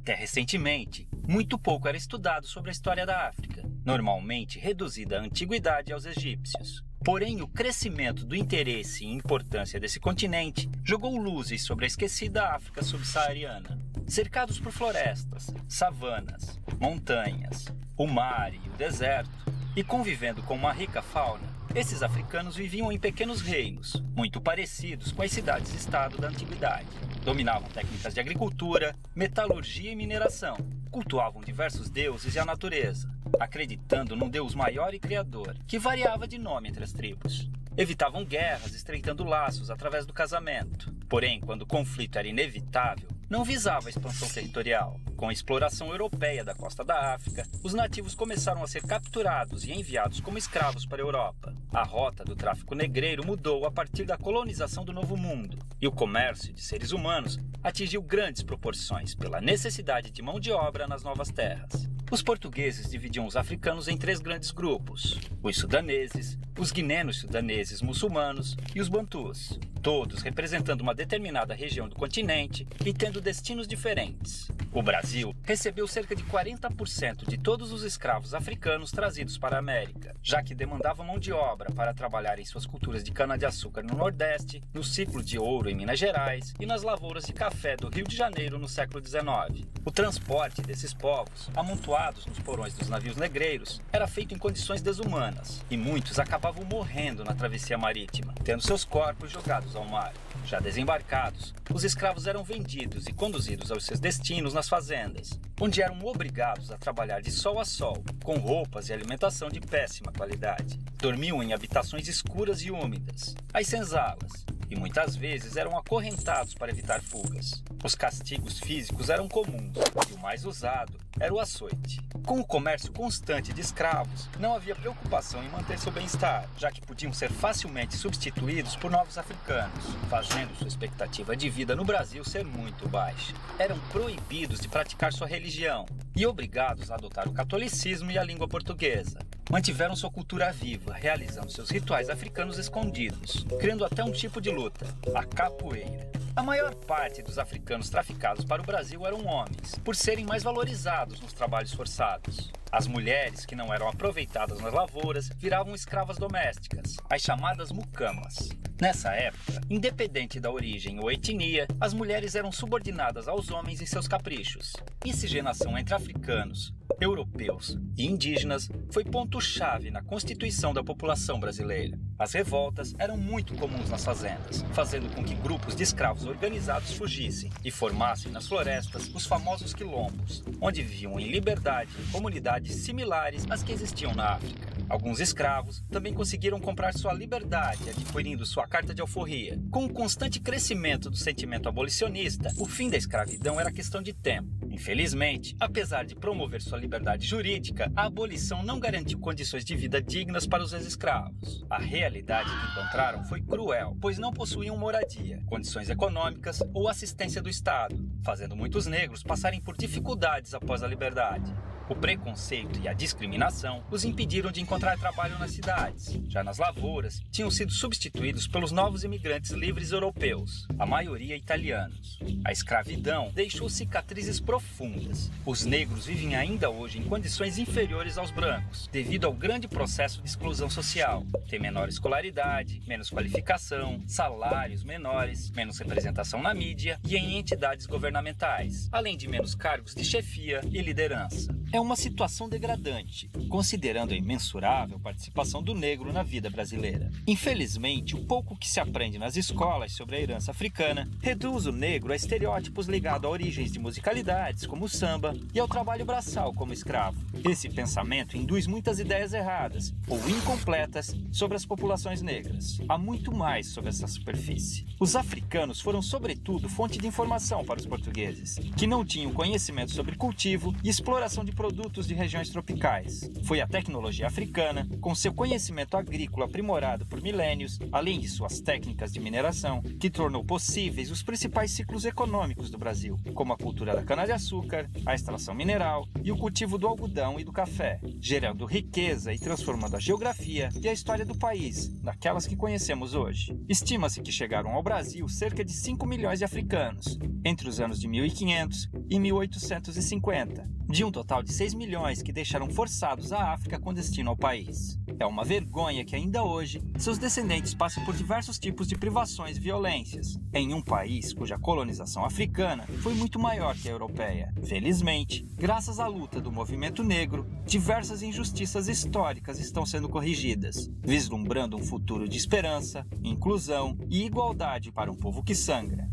Até recentemente, muito pouco era estudado sobre a história da África, normalmente reduzida à antiguidade e aos egípcios. Porém, o crescimento do interesse e importância desse continente jogou luzes sobre a esquecida África subsaariana. Cercados por florestas, savanas, montanhas, o mar e o deserto, e convivendo com uma rica fauna, esses africanos viviam em pequenos reinos, muito parecidos com as cidades-estado da antiguidade. Dominavam técnicas de agricultura, metalurgia e mineração. Cultuavam diversos deuses e a natureza, acreditando num Deus maior e criador, que variava de nome entre as tribos. Evitavam guerras, estreitando laços através do casamento. Porém, quando o conflito era inevitável, não visava a expansão territorial. Com a exploração europeia da costa da África, os nativos começaram a ser capturados e enviados como escravos para a Europa. A rota do tráfico negreiro mudou a partir da colonização do Novo Mundo, e o comércio de seres humanos atingiu grandes proporções pela necessidade de mão de obra nas novas terras. Os portugueses dividiam os africanos em 3 grandes grupos: os sudaneses, os guinenos sudaneses muçulmanos e os bantus, todos representando uma determinada região do continente e tendo destinos diferentes. O Brasil recebeu cerca de 40% de todos os escravos africanos trazidos para a América, já que demandava mão de obra para trabalhar em suas culturas de cana-de-açúcar no Nordeste, no ciclo de ouro em Minas Gerais e nas lavouras de café do Rio de Janeiro no século XIX. O transporte desses povos, amontoados nos porões dos navios negreiros, era feito em condições desumanas, e muitos acabavam morrendo na travessia marítima, tendo seus corpos jogados ao mar. Já desembarcados, os escravos eram vendidos e conduzidos aos seus destinos nas fazendas, onde eram obrigados a trabalhar de sol a sol, com roupas e alimentação de péssima qualidade. Dormiam em habitações escuras e úmidas, as senzalas, e muitas vezes eram acorrentados para evitar fugas. Os castigos físicos eram comuns, e o mais usado era o açoite. Com o comércio constante de escravos, não havia preocupação em manter seu bem-estar, já que podiam ser facilmente substituídos por novos africanos, fazendo sua expectativa de vida no Brasil ser muito baixa. Eram proibidos de praticar sua religião e obrigados a adotar o catolicismo e a língua portuguesa. Mantiveram sua cultura viva, realizando seus rituais africanos escondidos, criando até um tipo de luta, a capoeira. A maior parte dos africanos traficados para o Brasil eram homens, por serem mais valorizados nos trabalhos forçados. As mulheres, que não eram aproveitadas nas lavouras, viravam escravas domésticas, as chamadas mucamas. Nessa época, independente da origem ou etnia, as mulheres eram subordinadas aos homens em seus caprichos. Miscigenação entre africanos, europeus e indígenas foi ponto-chave na constituição da população brasileira. As revoltas eram muito comuns nas fazendas, fazendo com que grupos de escravos organizados fugissem e formassem nas florestas os famosos quilombos, onde viviam em liberdade em comunidades similares às que existiam na África. Alguns escravos também conseguiram comprar sua liberdade adquirindo sua carta de alforria. Com o constante crescimento do sentimento abolicionista, o fim da escravidão era questão de tempo. Infelizmente, apesar de promover sua liberdade jurídica, a abolição não garantiu condições de vida dignas para os ex-escravos. A realidade que encontraram foi cruel, pois não possuíam moradia, condições econômicas ou assistência do Estado, fazendo muitos negros passarem por dificuldades após a liberdade. O preconceito e a discriminação os impediram de encontrar trabalho nas cidades. Já nas lavouras, tinham sido substituídos pelos novos imigrantes livres europeus, a maioria italianos. A escravidão deixou cicatrizes profundas. Os negros vivem ainda hoje em condições inferiores aos brancos, devido ao grande processo de exclusão social. Tem menor escolaridade, menos qualificação, salários menores, menos representação na mídia e em entidades governamentais, além de menos cargos de chefia e liderança. É uma situação degradante, considerando a imensurável participação do negro na vida brasileira. Infelizmente, o pouco que se aprende nas escolas sobre a herança africana reduz o negro a estereótipos ligados a origens de musicalidades, como o samba, e ao trabalho braçal como escravo. Esse pensamento induz muitas ideias erradas ou incompletas sobre as populações negras. Há muito mais sobre essa superfície. Os africanos foram, sobretudo, fonte de informação para os portugueses, que não tinham conhecimento sobre cultivo e exploração de produtos de regiões tropicais. Foi a tecnologia africana, com seu conhecimento agrícola aprimorado por milênios, além de suas técnicas de mineração, que tornou possíveis os principais ciclos econômicos do Brasil, como a cultura da cana-de-açúcar, a extração mineral e o cultivo do algodão e do café, gerando riqueza e transformando a geografia e a história do país, naquelas que conhecemos hoje. Estima-se que chegaram ao Brasil cerca de 5 milhões de africanos, entre os anos de 1500 e 1850, de um total de 6 milhões que deixaram forçados a África com destino ao país. É uma vergonha que ainda hoje seus descendentes passam por diversos tipos de privações e violências, em um país cuja colonização africana foi muito maior que a europeia. Felizmente, graças à luta do movimento negro, diversas injustiças históricas estão sendo corrigidas, vislumbrando um futuro de esperança, inclusão e igualdade para um povo que sangra,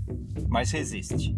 mas resiste.